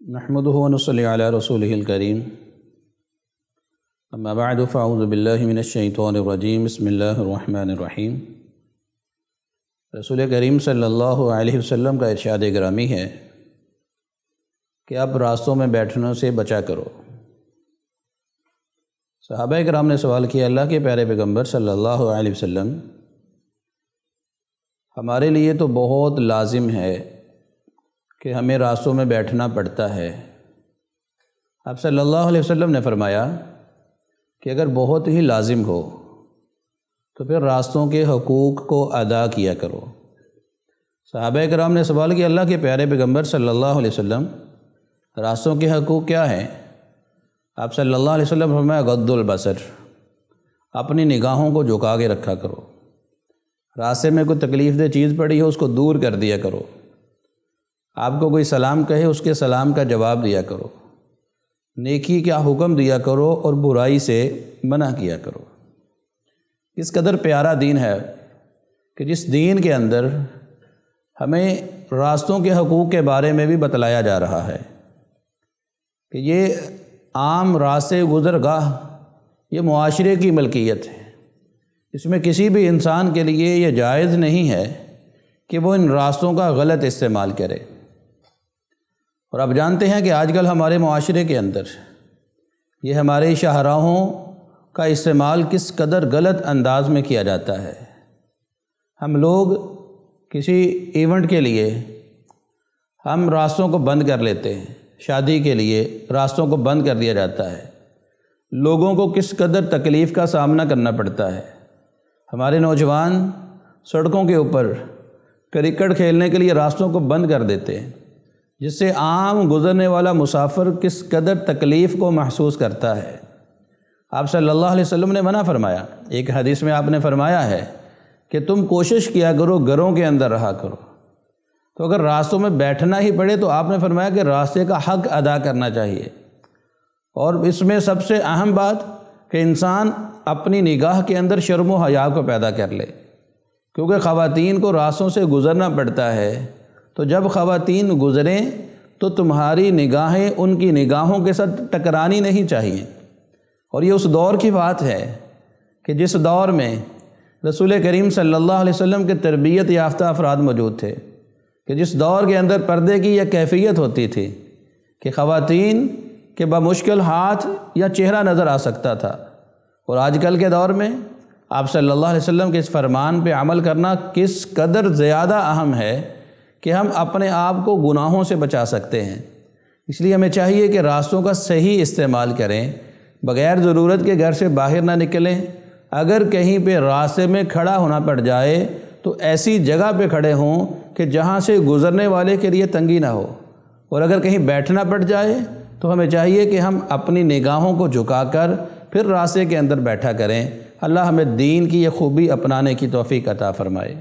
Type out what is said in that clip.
نحمده ونصلي على رسوله الكريم اما بعد فاعوذ باللہ من الشیطان الرجیم بسم اللہ الرحمن الرحیم۔ رسول کریم صلی اللہ علیہ وسلم کا ارشاد گرامی ہے کہ آپ راستوں میں بیٹھنے سے بچا کرو۔ صحابہ کرام نے سوال کیا، اللہ کے پیارے پیغمبر صلی اللہ علیہ وسلم، ہمارے لیے تو بہت لازم ہے کہ ہمیں راستوں میں بیٹھنا پڑتا ہے۔ آپ صلی اللہ علیہ وسلم نے فرمایا کہ اگر بہت ہی لازم ہو تو پھر راستوں کے حقوق کو ادا کیا کرو۔ صحابہ کرام نے سوال کیا، اللہ کے پیارے پیغمبر صلی اللہ علیہ وسلم، راستوں کے حقوق کیا ہیں؟ آپ صلی اللہ علیہ وسلم فرمایا، غض البصر، اپنی نگاہوں کو جھکا کے رکھا کرو۔ راستے میں کوئی تکلیف دہ چیز پڑی ہو اس کو دور کر دیا کرو۔ آپ کو کوئی سلام کہے اس کے سلام کا جواب دیا کرو۔ نیکی کا حکم دیا کرو اور برائی سے منع کیا کرو۔ اس قدر پیارا دین ہے کہ جس دین کے اندر ہمیں راستوں کے حقوق کے بارے میں بھی بتلایا جا رہا ہے کہ یہ عام راستے گزرگاہ یہ معاشرے کی ملکیت ہے۔ اس میں کسی بھی انسان کے لیے یہ جائز نہیں ہے کہ وہ ان راستوں کا غلط استعمال کرے۔ اور آپ جانتے ہیں کہ آج کل ہمارے معاشرے کے اندر یہ ہمارے شاہراہوں کا استعمال کس قدر غلط انداز میں کیا جاتا ہے۔ ہم لوگ کسی ایونٹ کے لیے ہم راستوں کو بند کر لیتے ہیں، شادی کے لیے راستوں کو بند کر دیا جاتا ہے۔ لوگوں کو کس قدر تکلیف کا سامنا کرنا پڑتا ہے۔ ہمارے نوجوان سڑکوں کے اوپر کرکٹ کھیلنے کے لیے راستوں کو بند کر دیتے ہیں، جس سے عام گزرنے والا مسافر کس قدر تکلیف کو محسوس کرتا ہے۔ آپ صلی اللہ علیہ وسلم نے منع فرمایا۔ ایک حدیث میں آپ نے فرمایا ہے کہ تم کوشش کیا کرو گھروں کے اندر رہا کرو۔ تو اگر راستوں میں بیٹھنا ہی پڑے تو آپ نے فرمایا کہ راستے کا حق ادا کرنا چاہیے۔ اور اس میں سب سے اہم بات کہ انسان اپنی نگاہ کے اندر شرم و حیا کو پیدا کر لے، کیونکہ خواتین کو راستوں سے گزرنا پڑتا ہے۔ تو جب خواتین گزریں تو تمہاری نگاہیں ان کی نگاہوں کے ساتھ ٹکرانی نہیں چاہیے۔ اور یہ اس دور کی بات ہے کہ جس دور میں رسول کریم صلی اللہ علیہ وسلم کے تربیت یافتہ افراد موجود تھے، کہ جس دور کے اندر پردے کی یہ کیفیت ہوتی تھی کہ خواتین کے بمشکل ہاتھ یا چہرہ نظر آ سکتا تھا۔ اور آج کل کے دور میں آپ صلی اللہ علیہ وسلم کے اس فرمان پہ عمل کرنا کس قدر زیادہ اہم ہے کہ ہم اپنے آپ کو گناہوں سے بچا سکتے ہیں۔ اس لیے ہمیں چاہیے کہ راستوں کا صحیح استعمال کریں، بغیر ضرورت کے گھر سے باہر نہ نکلیں۔ اگر کہیں پہ راستے میں کھڑا ہونا پڑ جائے تو ایسی جگہ پہ کھڑے ہوں کہ جہاں سے گزرنے والے کے لیے تنگی نہ ہو۔ اور اگر کہیں بیٹھنا پڑ جائے تو ہمیں چاہیے کہ ہم اپنی نگاہوں کو جھکا کر پھر راستے کے اندر بیٹھا کریں۔ اللہ ہمیں دین کی یہ خوبی اپنانے کی توفیق عطا فرمائے۔